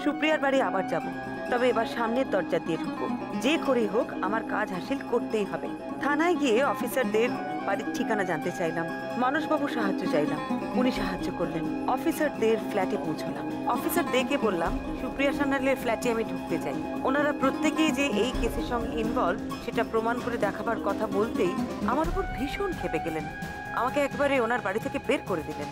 সুপ্রিয়ার বাড়ি আবার যাব, তবে এবার সামনের দরজা দিয়ে ঢুকবো। যে করেই হোক আমার কাজ হাসিল করতেই হবে। থানায় গিয়ে অফিসারদের বাড়ির ঠিকানা জানতে চাইলাম, মানসবাবু সাহায্য চাইলাম, উনি সাহায্য করলেন। অফিসারদের ফ্ল্যাটে পৌঁছলাম। অফিসারদেরকে বললাম সুপ্রিয়া সান্যালের ফ্ল্যাটে আমি ঢুকতে চাই। ওনারা প্রত্যেকেই যে এই কেসের সঙ্গে ইনভলভ সেটা প্রমাণ করে দেখাবার কথা বলতেই আমার উপর ভীষণ ক্ষেপে গেলেন। আমাকে একবারে ওনার বাড়ি থেকে বের করে দিলেন।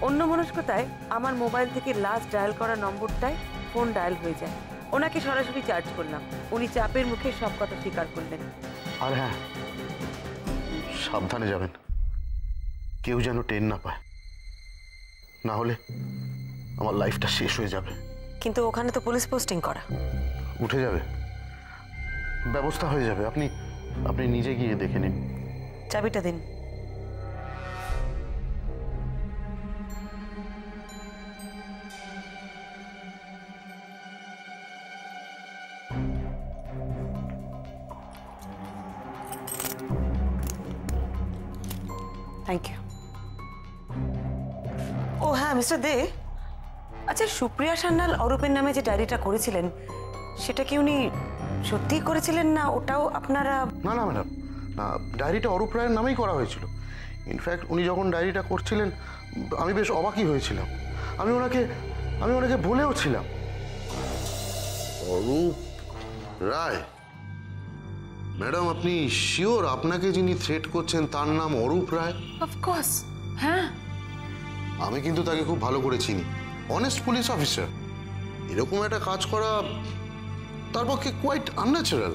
অন্যমনস্কতায় আমার মোবাইল থেকে লাস্ট ডায়াল করা নম্বরটায় ফোন ডায়াল হয়ে যায়। ওনাকে সরাসরি চার্জ করলাম, উনি চাপের মুখে সব কথা স্বীকার করলেন। আর হ্যাঁ, সাবধানে যাবেন, কেউ যেন টেন না পায়, না হলে আমার লাইফটা শেষ হয়ে যাবে। কিন্তু ওখানে তো পুলিশ পোস্টিং করা। উঠে যাবে, ব্যবস্থা হয়ে যাবে। আপনি আপনি নিজে গিয়ে দেখে নিন। চাবিটা দিন। Thank you. ও হ্যাঁ মিস্টার দে, আচ্ছা সুপ্রিয়া সান্যাল অরূপের নামে যে ডায়েরিটা করেছিলেন সেটা কি উনি সত্যিই করেছিলেন না ওটাও আপনারা? না না ম্যাডাম, না, ডায়েরিটা অরূপ রায়ের নামেই করা হয়েছিল। ইনফ্যাক্ট উনি যখন ডায়েরিটা করছিলেন আমি বেশ অবাকই হয়েছিলাম। আমি ওনাকে বলেও ছিলাম। অরূপ রায়? ম্যাডাম আপনি শিওর আপনাকে যিনি থ্রেট করছেন তার নাম অরূপ রায়? অফকোর্স, হ্যাঁ। আমি কিন্তু তাকে খুব ভালো করে চিনি, অনেস্ট পুলিশ অফিসার। এরকম একটা কাজ করা তার পক্ষে কোয়াইট আনন্যাচারাল।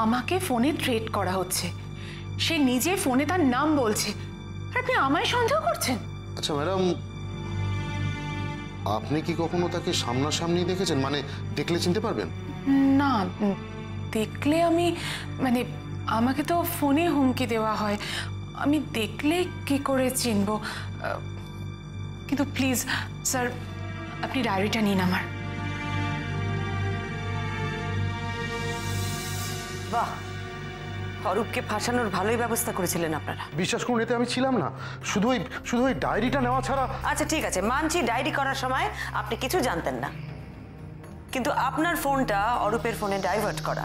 আমাকে ফোনে থ্রেট করা হচ্ছে, সে নিজে ফোনে তার নাম বলছে, আর আপনি আমায় সন্দেহ করছেন? আচ্ছা ম্যাডাম, আপনি কি কখনো তাকে সামনাসামনি দেখেছেন? মানে দেখলে চিনতে পারবেন? না, দেখলে আমি মানে আমাকে তো ফোনে হুমকি দেওয়া হয়, আমি দেখলে কি করে চিনব? কিন্তু প্লিজ স্যার, আপনি ডায়েরিটা নিন আমার। বাহ, অরূপকে ফাঁসানোর ভালোই ব্যবস্থা করেছিলেন আপনারা। বিশ্বাস করুন, এতে আমি ছিলাম না। শুধু ওই ডায়েরিটা নেওয়া ছাড়া। আচ্ছা ঠিক আছে, মানছি ডায়েরি করার সময় আপনি কিছু জানতেন না, কিন্তু আপনার ফোনটা অরূপের ফোনে ডাইভার্ট করা,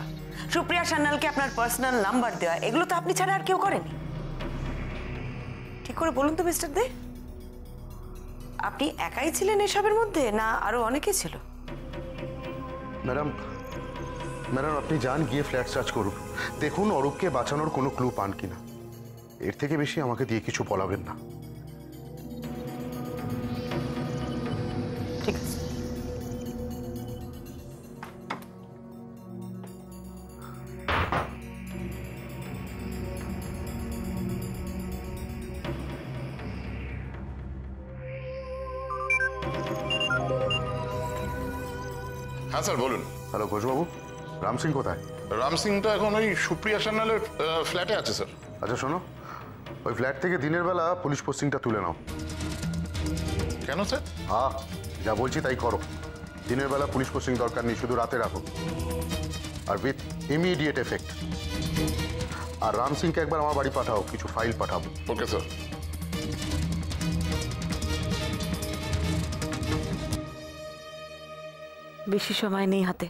সুপ্রিয়া সান্যালকে আপনার পার্সোনাল নাম্বার দেওয়া, এগুলো তো আপনি ছাড়া আর কেউ করেনি। ঠিক করে বলুন তো মিস্টার দে, আপনি একাই ছিলেন এসবের মধ্যে না আরো অনেকে ছিল? ম্যাডাম আপনি যান, গিয়ে ফ্ল্যাট সার্চ করুন, দেখুন অরূপকে বাঁচানোর কোনো ক্লু পান কিনা। এর থেকে বেশি আমাকে দিয়ে কিছু বলাবেন না। ঠিক আছে। হ্যাঁ স্যার বলুন। হ্যালো ঘোষবাবু, রাম সিং কোথায়? রাম সিংটা এখন ওই সুপ্রিয়া সান্যালের ফ্ল্যাটে আছে স্যার। আচ্ছা শোনো, ওই ফ্ল্যাট থেকে দিনের বেলা পুলিশ পোস্টিংটা তুলে নাও। কেন স্যার? যা বলছি তাই করো। দিনের বেলা পুলিশ পোস্টিং দরকার নেই, শুধু রাতে রাখো, আর উইথ ইমিডিয়েট এফেক্ট। আর রাম সিংকে একবার আমার বাড়ি পাঠাও, কিছু ফাইল পাঠাবো। Okay sir. বেশি সময় নেই হাতে,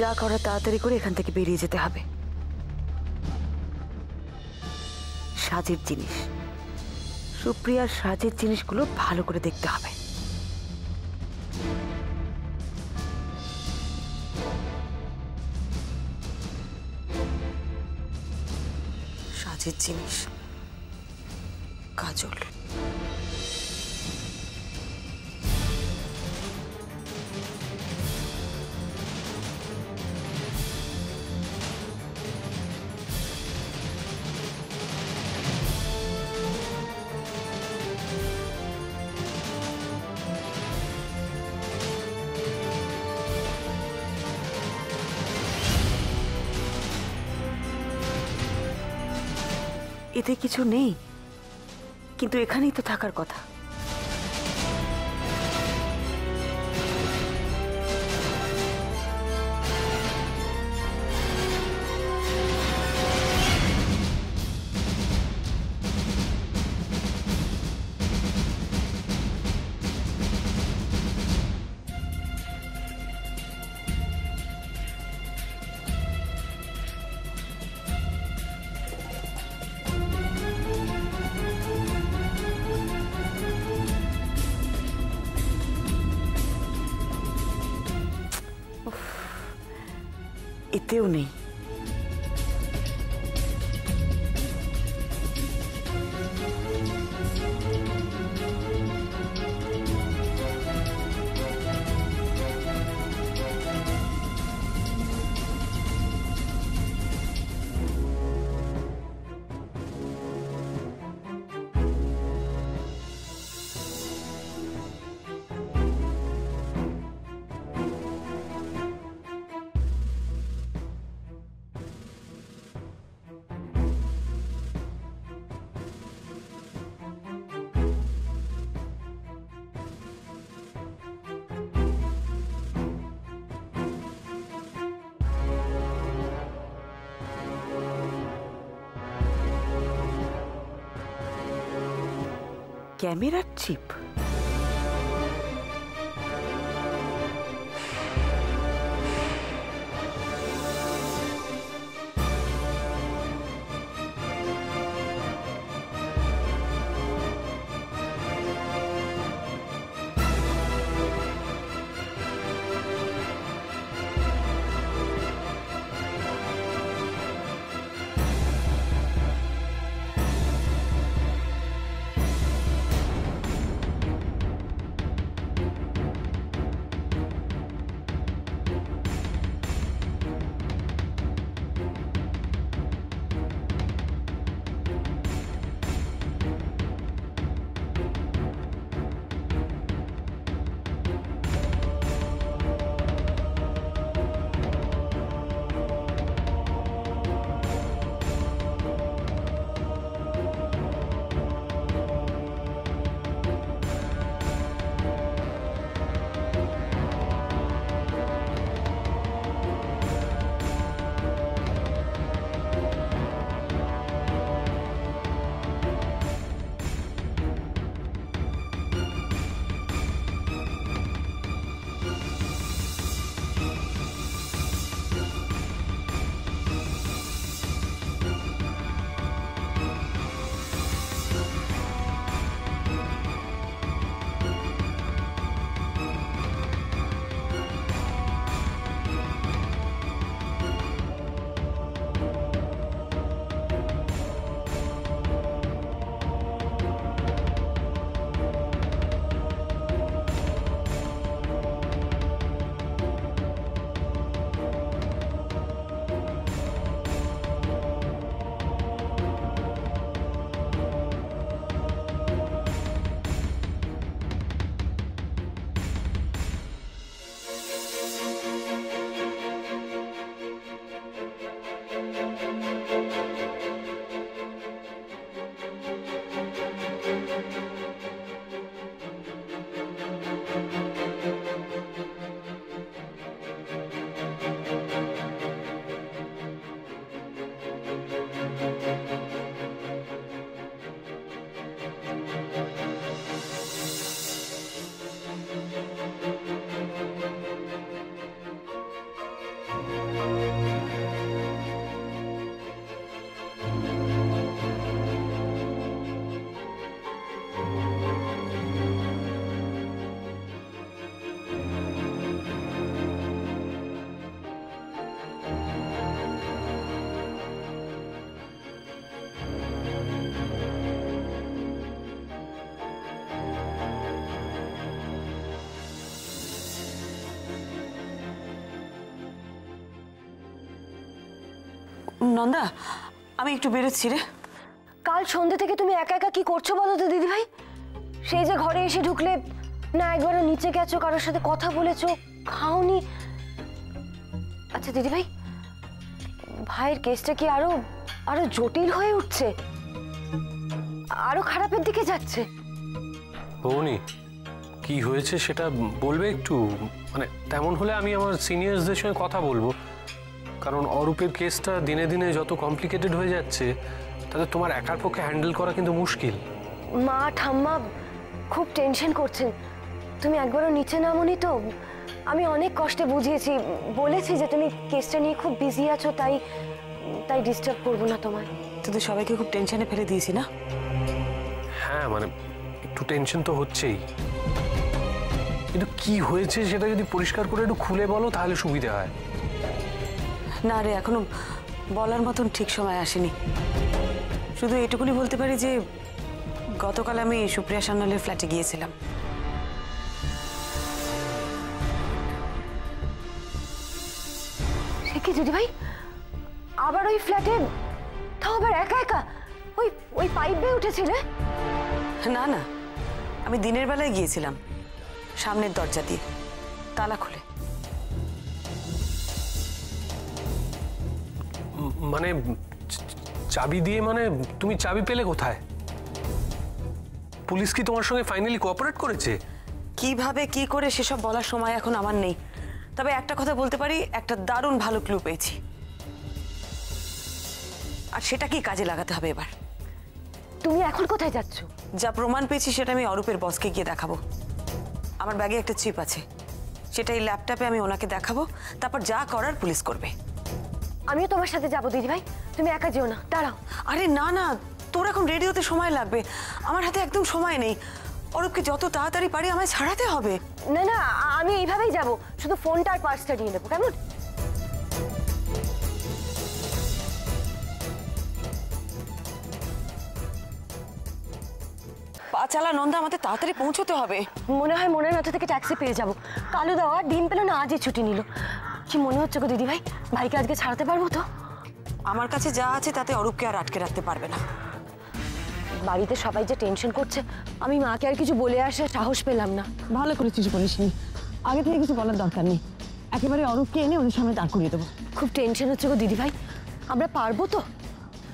যা করা তাড়াতাড়ি করে এখান থেকে বেরিয়ে যেতে হবে। সাজের জিনিস, সুপ্রিয়ার সাজের জিনিসগুলো ভালো করে দেখতে হবে। সাজের জিনিস, কাজল। এতে কিছু নেই, কিন্তু এখানেই তো থাকার কথা। এতেও নেই। ক্যামেরার চিপ? নন্দা, আমি একটু বেরোচ্ছি রে। কাল সন্ধ্যে থেকে তুমি একা একা কি করছো বলো তো দিদি ভাই? সেই যে ঘরে এসে ঢুকলে না, একবারও নিচে গেছো, কারোর সাথে কথা বলেছো, খাওনি। আচ্ছা দিদি ভাই, ভাইয়ের কেসটা কি আরো আরো জটিল হয়ে উঠছে, আরো খারাপের দিকে যাচ্ছে? বৌনি, কি হয়েছে সেটা বলবে একটু? মানে তেমন হলে আমি আমার সিনিয়রসদের সঙ্গে কথা বলবো, কারণ অরূপের কেসটা দিনে দিনে যত কমপ্লিকেটেড হয়ে যাচ্ছে তাতে তোমার একার পক্ষে হ্যান্ডেল করা কিন্তু মুশকিল। মা ঠাম্মা খুব টেনশন করছেন, তুমি একবারও নিচে নামোনি তো? আমি অনেক কষ্টে বুঝিয়েছি, বলেছি যে তুমি কেসটা নিয়ে খুব বিজি আছো, তাই তাই ডিস্টার্ব করবো না তোমায়। তোদের সবাইকে খুব টেনশনে ফেলে দিয়েছি না? হ্যাঁ, মানে একটু টেনশন তো হচ্ছেই, কিন্তু কি হয়েছে সেটা যদি পরিষ্কার করে একটু খুলে বলো তাহলে সুবিধা হয়। না রে, এখনো বলার মতন ঠিক সময় আসেনি। শুধু এটুকুনি বলতে পারি যে গতকাল আমি সুপ্রিয়া সান্যালের ফ্ল্যাটে গিয়েছিলাম। সে কি দিদি ভাই, আবার ওই ফ্ল্যাটে, তাও আবার একা একা? ওই ওই পাইপ বেয়ে উঠেছিলে? না না, আমি দিনের বেলায় গিয়েছিলাম, সামনের দরজা দিয়ে, তালা খুলে। মানে চাবি দিয়ে? মানে তুমি চাবি পেলে কোথায়? পুলিশ কি তোমার সঙ্গে ফাইনালি কোঅপারেট করেছে? কিভাবে কি করে সেসব বলার সময় এখন আমার নেই। তবে একটা কথা বলতে পারি, একটা দারুণ ভালো ক্লু পেয়েছি, আর সেটা কি কাজে লাগাতে হবে এবার। তুমি এখন কোথায় যাচ্ছ? যা প্রমাণ পেয়েছি সেটা আমি অরূপের বসকে গিয়ে দেখাবো। আমার ব্যাগে একটা চিপ আছে, সেটা এই ল্যাপটপে আমি ওনাকে দেখাবো, তারপর যা করার পুলিশ করবে। আমিও তোমার সাথে যাবো দিদি ভাই, তুমি একা যেও না, দাঁড়াও। আরে না না, তোর এখন রেডি হতে সময় লাগবে, আমার হাতে একদম সময় নেই। অরূপকে যত তাড়াতাড়ি পারি আমায় ছাড়াতে হবে। না না, আমি এইভাবেই যাব, শুধু ফোনটা আর পার্সটা নিয়ে নেবো, কেমন? পা চালা নন্দা, আমাদের তাড়াতাড়ি পৌঁছতে হবে। মনে হয় মনের মতো থেকে ট্যাক্সি পেয়ে যাবো। কালু দাওয়া দিন পেল না, আজই ছুটি নিল। কি মনে হচ্ছে গো দিদি ভাই, ভাইকে আজকে ছাড়াতে পারবো তো? আমার কাছে যা আছে তাতে অরূপকে আর আটকে রাখতে পারবে না। বাড়িতে সবাই যে টেনশন করছে, আমি মাকে আর কিছু বলে আসে সাহস পেলাম না। ভালো করেছিস বলিসনি, আগে থেকে কিছু বলার দরকার নেই, একেবারে অরূপকে এনে ওদের সামনে দাঁড় করিয়ে দেবো। খুব টেনশন হচ্ছে গো দিদি ভাই, আমরা পারবো তো?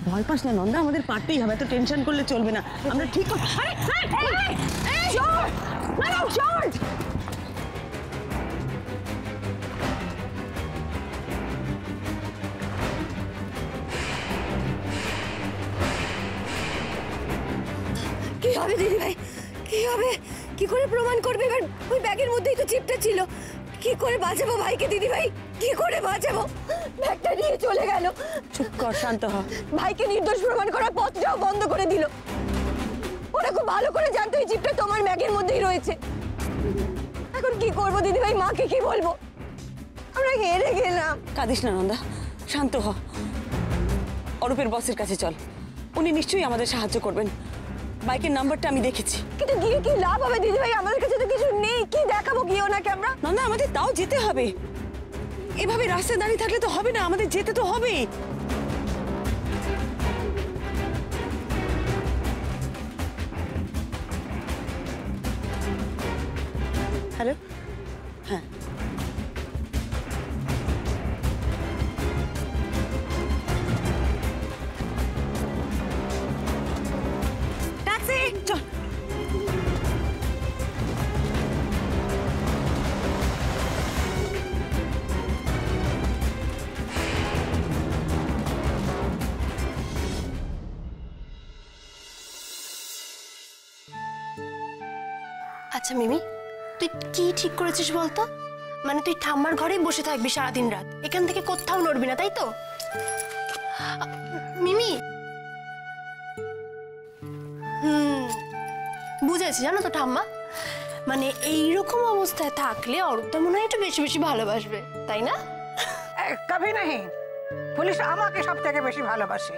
ভয় পাস না নন্দা, আমাদের পারতেই হবে, এত টেনশন করলে চলবে না, আমরা ঠিক কি হবে দিদি ভাই, কি হবে? কি করে প্রমাণ করবে এবার? ওই ব্যাগের মধ্যেই তো চিপটা ছিল। কি করে বাঁচাবো ভাইকে দিদি ভাই, কি করে বাঁচাবো? ব্যাগটা নিয়ে চলে গেল। চুপ কর, শান্ত হ। ভাইকে নির্দোষ প্রমাণ করার পথটাও বন্ধ করে দিল। ওরা খুব ভালো করে জানতো এই চিপটা তোমার ব্যাগের মধ্যেই রয়েছে। এখন কি করবো দিদি ভাই, মাকে কি বলবো? আমরা হেরে গেলাম। কাঁদিস না নন্দা, শান্ত হ। অরূপের বসের কাছে চল, উনি নিশ্চয়ই আমাদের সাহায্য করবেন। বাইকের নাম্বারটা আমি দেখেছি। কিন্তু গিয়ে কি লাভ হবে দিদি ভাই, আমাদের কাছে তো কিছু নেই, কি দেখাবো গিয়ে ওনাকে আমরা? নন্দা, আমাদের তাও যেতে হবে, এভাবে রাস্তায় দাঁড়িয়ে থাকলে তো হবে না, আমাদের যেতে তো হবে। হ্যালো, হ্যাঁ ট্যাক্সি, চল। আচ্ছা মিমি, তুই কি ঠিক করেছিস বলতো? মানে তুই ঠাম্মার ঘরেই বসে থাকবি সারাদিন রাত, এখান থেকে কোথাও নড়বি না, তাই তো? মিমি, বুঝেছি জানো তো ঠাম্মা, মানে এইরকম অবস্থায় থাকলে অরূপটা মনে হয় একটু বেশি বেশি ভালোবাসবে, তাই না? কবি নাহি, পুলিশ আমাকে সব থেকে বেশি ভালোবাসে।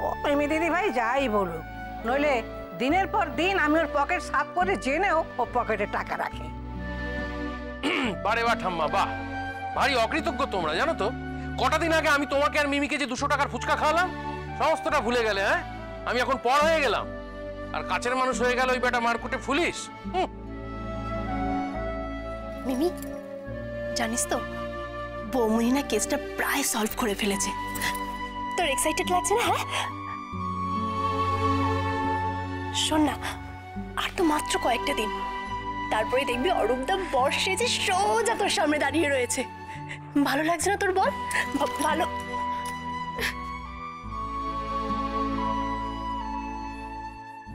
ও প্রেমী দিদি ভাই যাই বলুক, নইলে দিনের পর দিন আমি ওর পকেট সাফ করে জেনেও ও পকেটে টাকা রাখে। বারে বা ঠাম্মা, বাহ, ভারী অকৃতজ্ঞ তোমরা, জানো তো? কটা দিন আগে আমি তোমাকে আর মিমিকে যে 200 টাকার ফুচকা খাওয়ালাম, সমস্তটা ভুলে গেলে? হ্যাঁ, আমি এখন পর হয়ে গেলাম আর কাছের মানুষ হয়ে গেল ওই বেটা মারকুটে পুলিশ। মিমি, জানিস তো বৌমনি না কেসটা প্রায় সলভ করে ফেলেছে। তোর এক্সাইটেড লাগছে না? হ্যাঁ, শোন না, আর তো মাত্র কয়েকটা দিন, তারপরে দেখবি অরূপদা বর্ষে যে সোজা তোর সামনে দাঁড়িয়ে রয়েছে। ভালো লাগছে না তোর? বল, ভালো।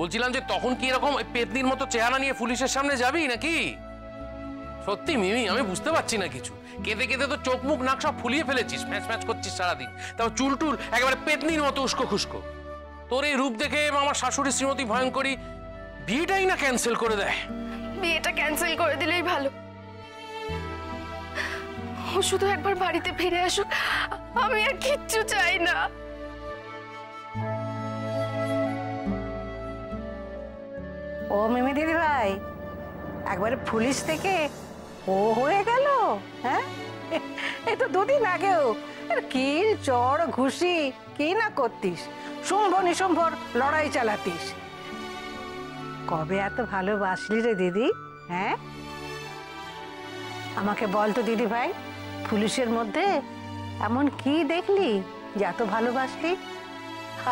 বলছিলাম যে তখন কি এরকম পেতনির মতো চেহারা নিয়ে পুলিশের সামনে যাবি নাকি? সত্যি মিমি, আমি বুঝতে পারছি না কিছু। কেঁদে কেঁদে তো চোখ মুখ নাক সব ফুলিয়ে ফেলেছিস, ম্যাচ ম্যাচ করছিস সারাদিন, তারপর চুল টুল একেবারে পেতনির মতো উস্কো খুস্কো। তোর এই রূপ দেখে আমার শাশুড়ি শ্রীমতী ভয়ঙ্করী বিয়েটাই না ক্যান্সেল করে দেয়। বিয়েটা ক্যান্সেল করে দিলেই ভালো। ও শুধু একবার বাড়িতে ফিরে আসুক, আমি আর কিচ্ছু চাই না। ও মিমি দিদি ভাই, একবারে পুলিশ থেকে ও হয়ে গেল, হ্যাঁ? এই তো দুদিন আগেও কি চড় ঘুষি কি না করতিস, শুম্ভ নিশুম্ভর লড়াই চালাতিস। কবে এত ভালোবাসলি রে দিদি, হ্যাঁ? আমাকে বল তো দিদি ভাই, পুলিশের মধ্যে এমন কি দেখলি যে এত ভালোবাসলি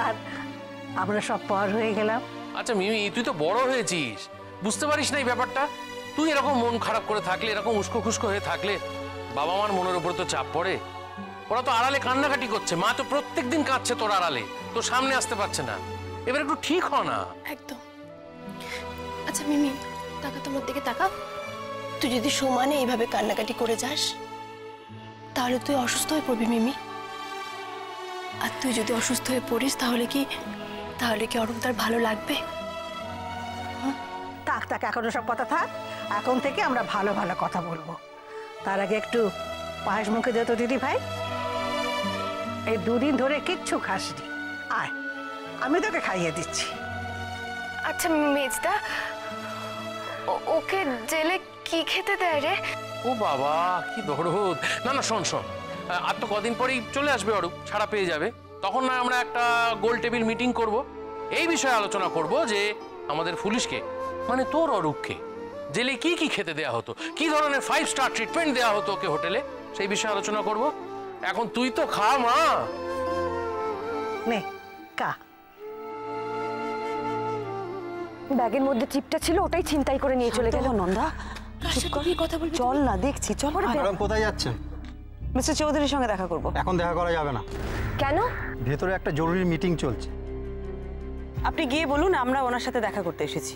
আর আমরা সব পর হয়ে গেলাম? আচ্ছা মিমি, তুই তো বড় হয়েছিস, বুঝতে পারিস না এই ব্যাপারটা? তুই এরকম মন খারাপ করে থাকলে, এরকম উস্কো খুস্কো হয়ে থাকলে বাবা মার মনের উপর তো চাপ পড়ে। ওরা তো আড়ালে কান্নাকাটি করছে, মা তো প্রত্যেকদিন কাঁদছে তোর আড়ালে, তোর সামনে আসতে পারছে না। এবার একটু ঠিক হ না। একদম। আচ্ছা মিমি, তাকা, তোমার দিকে তাকা। তুই যদি সমানে এইভাবে কান্নাকাটি করে যাস তাহলে তুই অসুস্থ হয়ে পড়বি মিমি। আর তুই যদি অসুস্থ হয়ে পড়িস তাহলে কি অরূপদার ভালো লাগবে? থাক থাক, এখন সব কথা থাক। এখন থেকে আমরা ভালো ভালো কথা বলবো। তার আগে একটু পায়েস মুখে দে তো দিদি ভাই। এই দুদিন ধরে কিচ্ছু খাসনি, আয় আমি তোকে খাইয়ে দিচ্ছি। আচ্ছা মেজদা, ওকে জেলে কি খেতে দেয় রে? ও বাবা, কি দরদ! না না, শোন শোন, আর তো কদিন পরেই চলে আসবে অরূপ, ছাড়া পেয়ে যাবে। তখন না আমরা একটা গোল টেবিল মিটিং করব, এই বিষয়ে আলোচনা করব যে আমাদের পুলিশকে, মানে তোর অরূপকে, জেলে কি কি খেতে দেয়া হতো, কি ধরনের 5 স্টার ট্রিটমেন্ট দেয়া হতো ওকে হোটেলে, সেই বিষয়ে আলোচনা করব। এখন তুই তো খা মা। নে কা। ব্যাগের মধ্যে চিপটা ছিল, ওটাই ছিনতাই করে নিয়ে চলে গেল। নন্দা, কথা বলবি? চল না, দেখছি, চল। ম্যাডাম কোথায় যাচ্ছেন? মিস্টার চৌধুরীর সঙ্গে দেখা করব। এখন দেখা করা যাবে না। কেন? ভেতরে একটা জরুরি মিটিং চলছে। আপনি গিয়ে বলুন আমরা ওনার সাথে দেখা করতে এসেছি।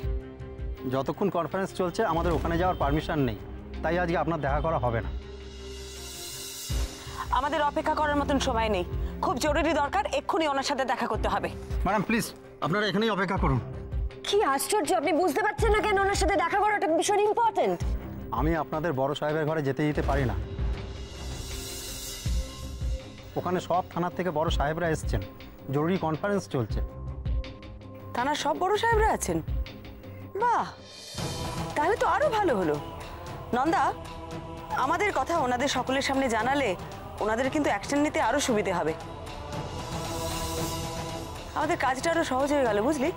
যতক্ষণ কনফারেন্স চলছে আমাদের ওখানে যাওয়ার পারমিশন নেই, তাই আজকে আপনার দেখা করা হবে না। আমাদের অপেক্ষা করার মতন সময় নেই, খুব জরুরি দরকার, এক্ষুনি ওনার সাথে দেখা করতে হবে। ম্যাডাম প্লিজ, আপনারা এখানেই অপেক্ষা করুন। কি আশ্চর্য, আপনি বুঝতে পারছেন না কেন ওনার সাথে দেখা করাটা ভীষণ ইম্পর্টেন্ট? আমি আপনাদের বড় সাহেবের ঘরে যেতে পারি না। ওখানে সব থানার থেকে বড় সাহেবরা এসেছেন, জরুরি কনফারেন্স চলছে। থানার সব বড় সাহেবরা আছেন? বাহ, তাহলে তো আরো ভালো হলো। নন্দা, আমাদের কথা ওনাদের সকলের সামনে জানালে ওনাদের কিন্তু অ্যাকশন নিতে আরো সুবিধে হবে, আমাদের কাজটা আরো সহজ হয়ে গেল, বুঝলি?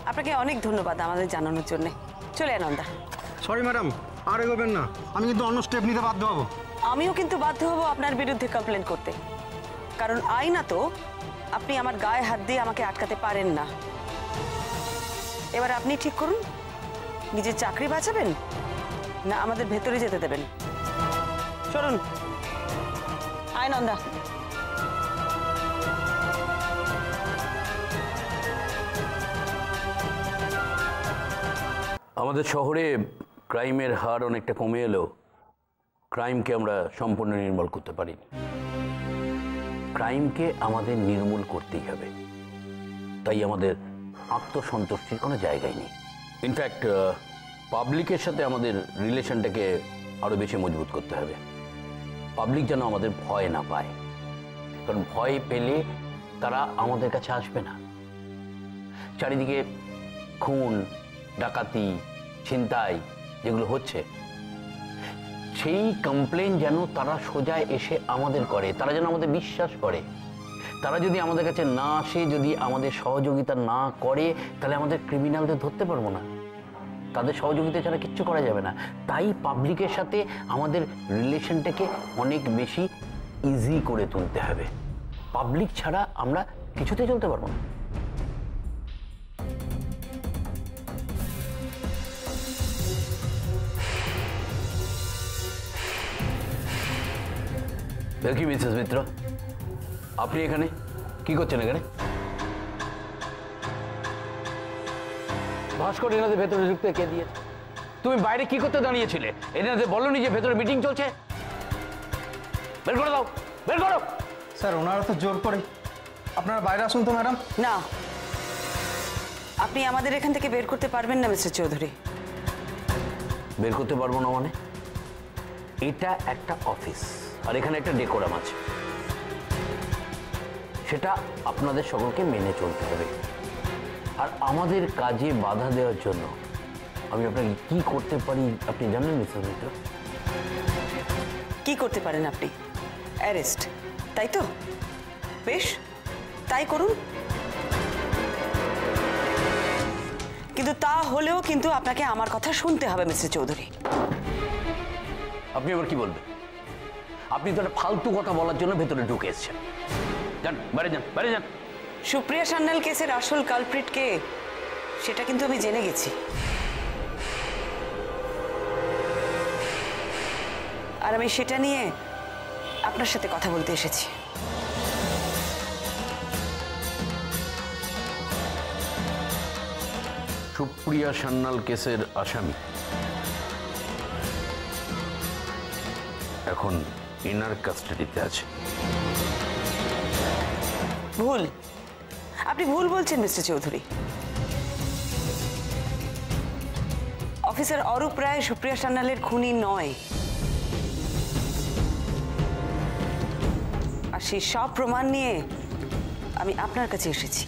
আপনাকে অনেক ধন্যবাদ আমাদের জানানোর জন্য। চলে আয় নন্দা। সরি ম্যাডাম, আর এগোবেন না, আমি কিন্তু অন্য স্টেপ নিতে বাধ্য হব। আমিও কিন্তু বাধ্য হব আপনার বিরুদ্ধে কমপ্লেন করতে, কারণ আইনত আপনি আমার গায়ে হাত দিয়ে আমাকে আটকাতে পারেন না। এবার আপনি ঠিক করুন, নিজের চাকরি বাঁচাবেন না আমাদের ভেতরে যেতে দেবেন। চলুন, আয় নন্দা। আমাদের শহরে ক্রাইমের হার অনেকটা কমে এলেও ক্রাইমকে আমরা সম্পূর্ণ নির্মূল করতে পারিনি। ক্রাইমকে আমাদের নির্মূল করতেই হবে, তাই আমাদের আত্মসন্তুষ্টির কোনো জায়গাই নেই। ইনফ্যাক্ট পাবলিকের সাথে আমাদের রিলেশনটাকে আরও বেশি মজবুত করতে হবে। পাবলিক যেন আমাদের ভয় না পায়, কারণ ভয় পেলে তারা আমাদের কাছে আসবে না। চারিদিকে খুন, ডাকাতি, ছিনতাই যেগুলো হচ্ছে, সেই কমপ্লেন যেন তারা সোজা এসে আমাদের করে, তারা যেন আমাদের বিশ্বাস করে। তারা যদি আমাদের কাছে না আসে, যদি আমাদের সহযোগিতা না করে, তাহলে আমাদের ক্রিমিনালদের ধরতে পারবো না, তাদের সহযোগিতা ছাড়া কিচ্ছু করা যাবে না। তাই পাবলিকের সাথে আমাদের রিলেশনটাকে অনেক বেশি ইজি করে তুলতে হবে। পাবলিক ছাড়া আমরা কিছুতে চলতে পারবো না। দেখি মিসেস মিত্র, আপনি এখানে কি করছেন? এখানে ভাস্কর এনাদের ভেতরে ঢুকতে কে দিয়ে? তুমি বাইরে কি করতে দাঁড়িয়েছিলে? এনাদের বলনি যে ভেতরে মিটিং চলছে? বের করে দাও, বের করো। স্যার, ওনারা তো জোর করে। আপনারা বাইরে আসুন তো ম্যাডাম। না, আপনি আমাদের এখান থেকে বের করতে পারবেন না মিস্টার চৌধুরী। বের করতে পারবো না মানে? এটা একটা অফিস আর এখানে একটা ডেকোরাম আছে, সেটা আপনাদের সকলকে মেনে চলতে হবে। আর আমাদের কাজে বাধা দেওয়ার জন্য আমি আপনাকে কি করতে পারি আপনি জানেন মিসেস মিত্র? কি করতে পারেন আপনি? অ্যারেস্ট, তাই তো? বেশ, তাই করুন। কিন্তু তা হলেও কিন্তু আপনাকে আমার কথা শুনতে হবে মিস্টার চৌধুরী। আপনি আবার কি বলবেন? আপনি তো একটা ফালতু কথা বলার জন্য ভেতরে ঢুকে এসেছেন। যান, বাইরে যান, বাইরে যান। সুপ্রিয়া সান্যাল কেসের আসল কালপ্রিট কে সেটা কিন্তু আমি জেনে গেছি, আর আমি সেটা নিয়ে আপনার সাথে কথা বলতে এসেছি। সুপ্রিয়া সান্যাল কেসের আসামি এখন ইনার কাস্টাডিতে আছে। ভুল, আপনি ভুল বলছেন মিস্টার চৌধুরী। অফিসার অরূপ রায় সুপ্রিয়া সান্যালের খুনি নয়, আর সেই সব প্রমাণ নিয়ে আমি আপনার কাছে এসেছি।